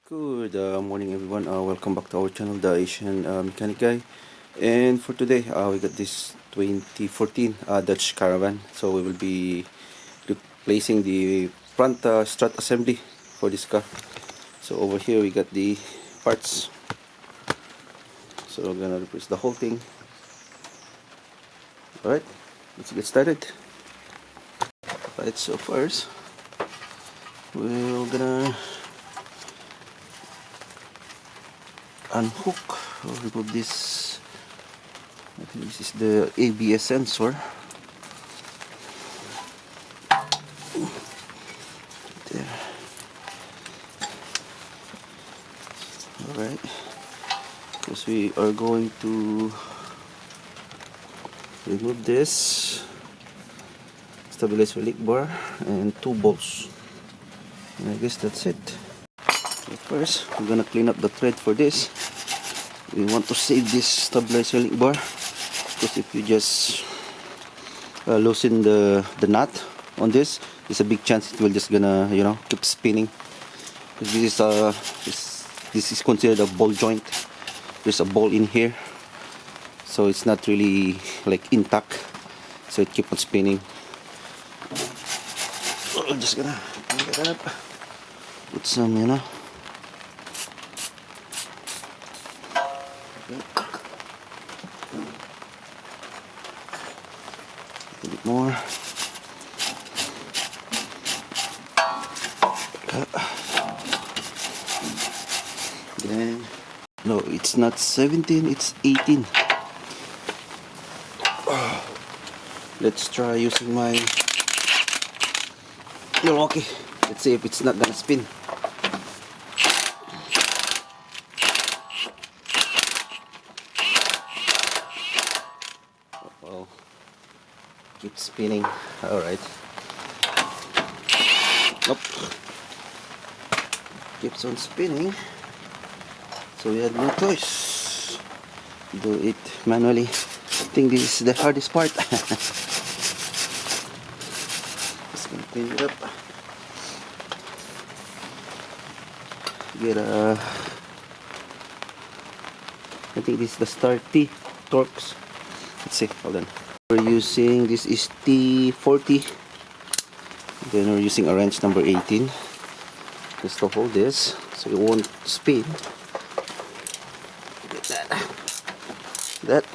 Good morning, everyone. Welcome back to our channel, the Asian Mechanic Guy. And for today, we got this 2014 Dutch Caravan. So we will be replacing the front strut assembly for this car. So over here we got the parts. So we're gonna replace the whole thing. Alright, let's get started. Alright, so first we're gonna unhook or remove this. I think this is the ABS sensor. There. Alright, because we are going to remove this stabilizer link bar and two bolts, and I guess that's it. So first we're gonna clean up the thread for this. We want to save this stabilizer link bar, because if you just loosen the nut on this, there's a big chance it will just gonna keep spinning, because this is considered a ball joint. There's a ball in here, so it's not really like intact, so it keeps on spinning. So I'm just gonna clean that up, put some a bit more. Then no, it's not 17, it's 18. Let's try using my Milwaukee. Let's see if it's not gonna spin. Well, keep spinning. Alright. Nope. Keeps on spinning. So we had no choice. Do it manually. I think this is the hardest part. Just gonna clean it up. Get I think this is the start T Torx. Let's see, hold on. We're using, this is T40. Then we're using a wrench number 18 just to hold this so it won't spin. Get that.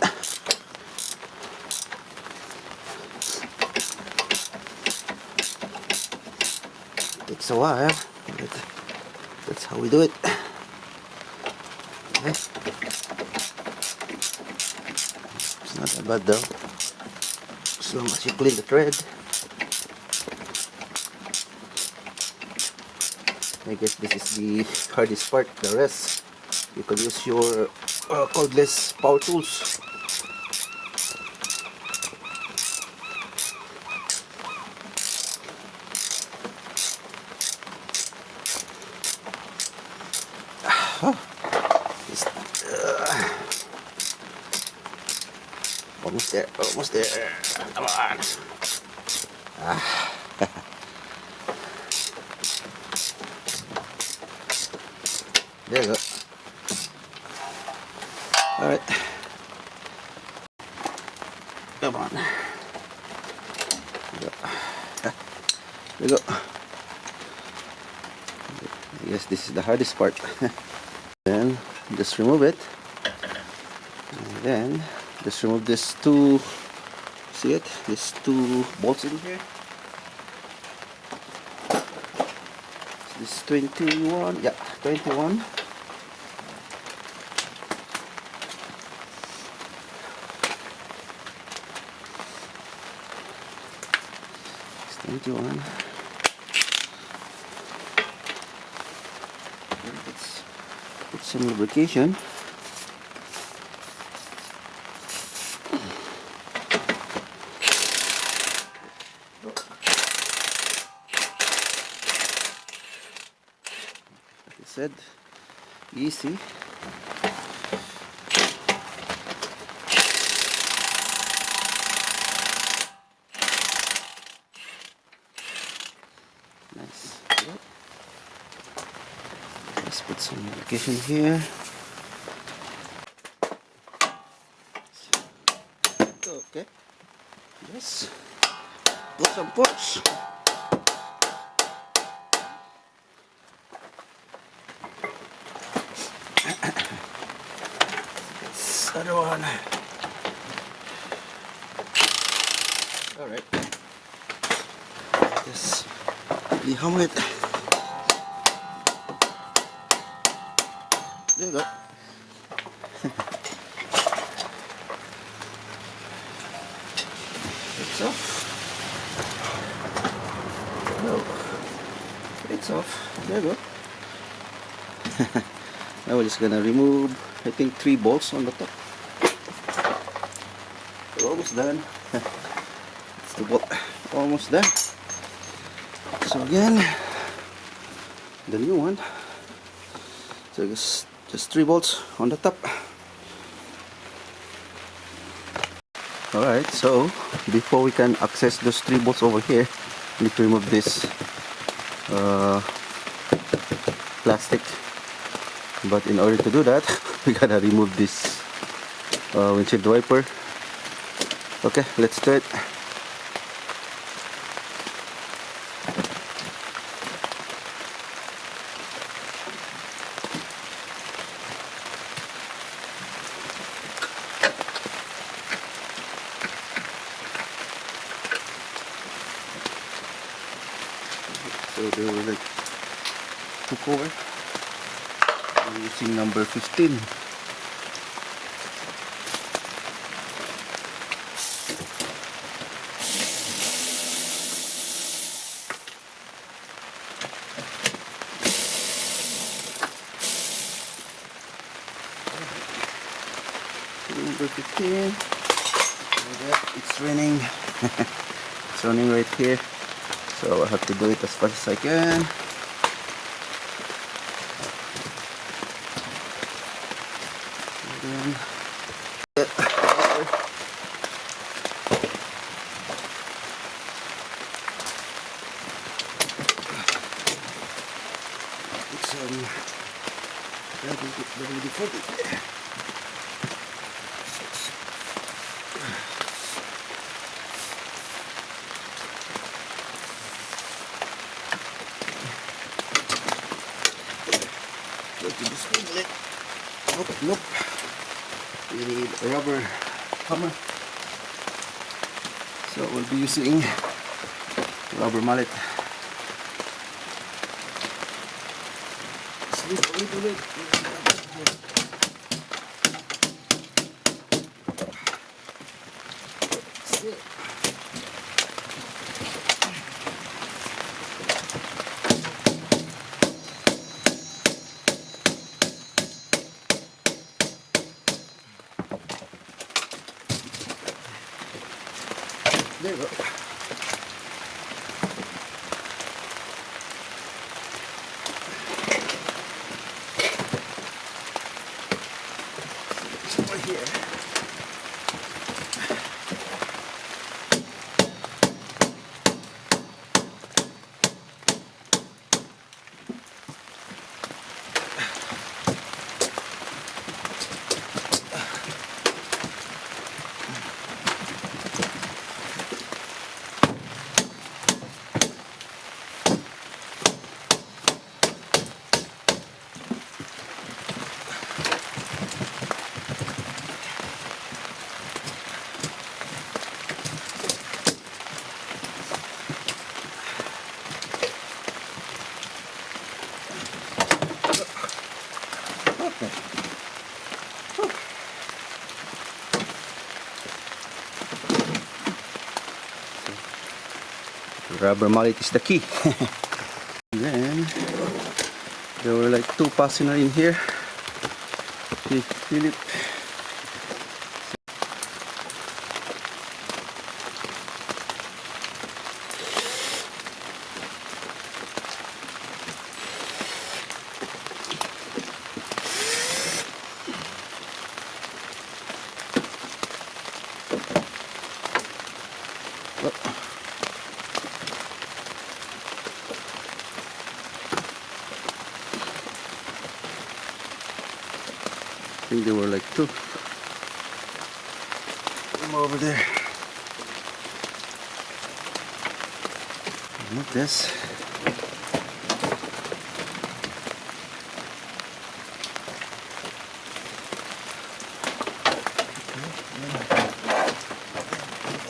Takes a while, but that's how we do it. Okay. It's not that bad though, as long as you clean the thread. I guess this is the hardest part. The rest you can use your cordless power tools. Almost there, almost there. Come on. There you go. Alright. Come on. There you go. Yes, this is the hardest part. Then just remove it. And then just remove this two, see it? These two bolts in here. This 21, yeah, 21. It's 21. Let's put some lubrication. Like I said, easy. Nice. Let's put some lubrication here. Okay. Yes. Put some push. This other one. Alright. Just liham it. There you go. It's off. No. It's off. There you go. Now we're just gonna remove, I think, 3 bolts on the top. We're almost done. It's the bolt. Almost done. So again, the new one. So just 3 bolts on the top. Alright, so before we can access those 3 bolts over here, we need to remove this plastic. But in order to do that, we gotta remove this windshield wiper. Okay, let's do it. So there were like 2 cover. We're using number 15. Number 15. It's raining. It's running right here. So I have to do it as fast as I can. And then put some WD-40. Nope. We need a rubber hammer. So we'll be using rubber mallet. Slip a little bit. There you go. Over here. Rubber mallet is the key. Then there were like 2 fasteners in here. Okay, Philip. think there were like two. More over there. Not this.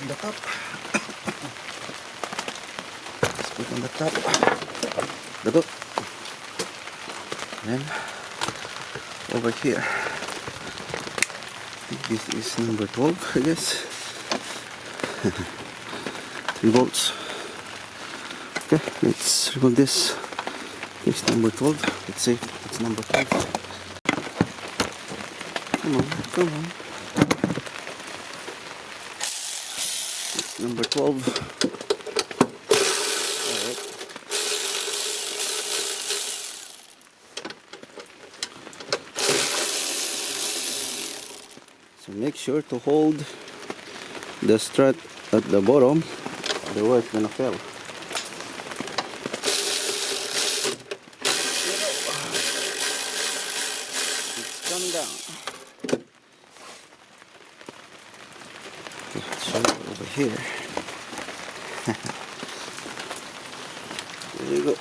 On the top. Let's put on the top. The book. Then over here. I think this is number 12, I guess. 3 volts. Okay, let's remove this. It's number 12. Let's see if it's number 12. Come on, come on. It's number 12. Alright. So make sure to hold the strut at the bottom, otherwise it's gonna fail. It's coming down. Okay, let's show it over here. There you go.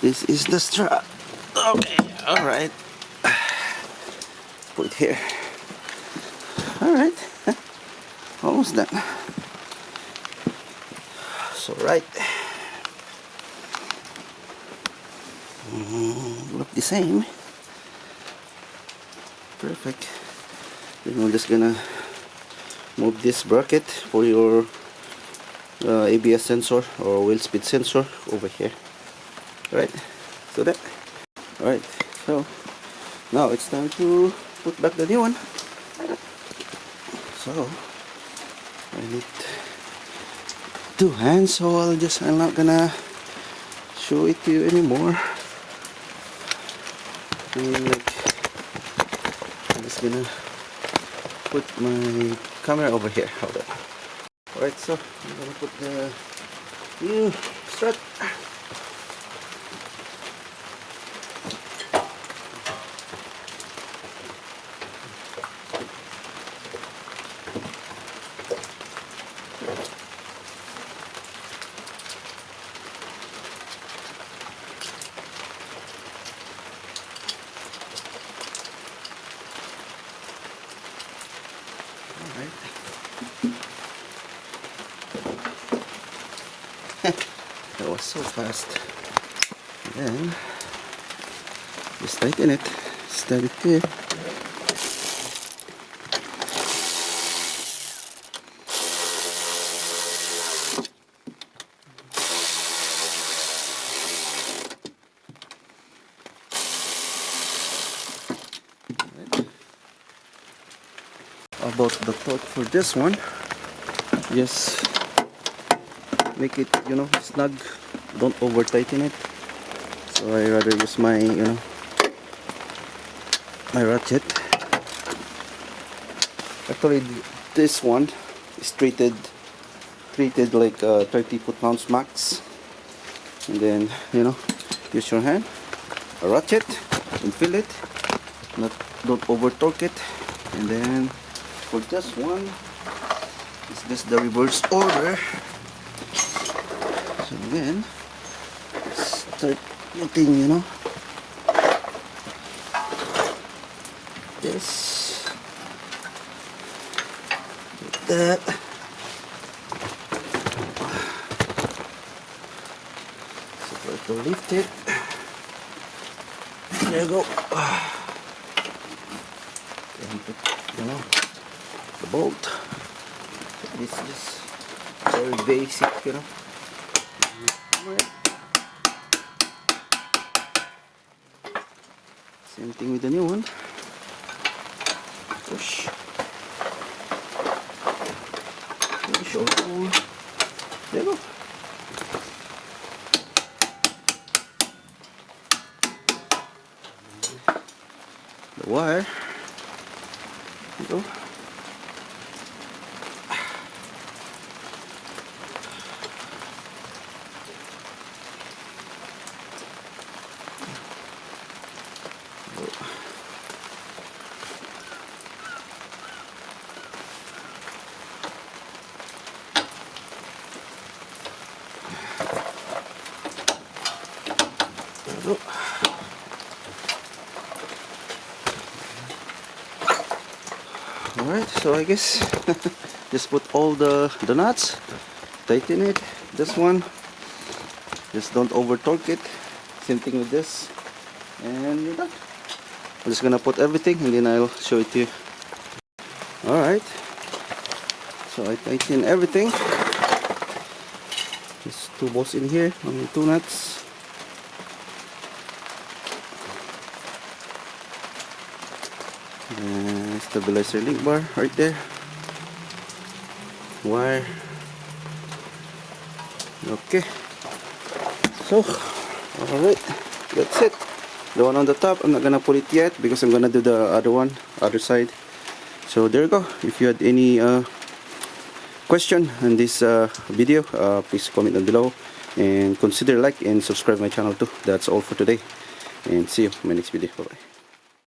This is the strut. Okay, alright. Put it here. Alright. Almost done. So right. Look the same. Perfect. Then we're just gonna move this bracket for your ABS sensor or wheel speed sensor over here. Right? So that. Alright. So now it's time to put back the new one. So I need 2 hands, so I'm not gonna show it to you anymore. I'm just gonna put my camera over here. Hold on. Alright, so I'm gonna put the new strut. That was so fast. And then just tighten it. Start it here. About the torque for this one, just make it, snug. Don't over tighten it. So I rather use my, my ratchet. Actually, this one is treated like 30 foot-pounds max. And then, use your hand, a ratchet, and feel it. Don't over torque it. And then for this one, it's just the reverse order. So again, start putting, this, like that. So try to lift it. There you go. And put, the bolt. This is very basic, Same thing with the new one. Push. Push or pull. There you go. The wire. There you go. Alright, so I guess just put all the nuts, tighten it. This one, just don't over torque it. Same thing with this, and you're done. I'm just gonna put everything and then I'll show it to you. Alright, so I tighten everything. There's 2 bolts in here, only 2 nuts. And stabilizer link bar right there. Wire. Okay. So, alright, that's it. The one on the top, I'm not gonna put it yet because I'm gonna do the other side. So there you go. If you had any question on this video, please comment down below and consider like and subscribe my channel too. That's all for today, and see you in my next video. Bye bye.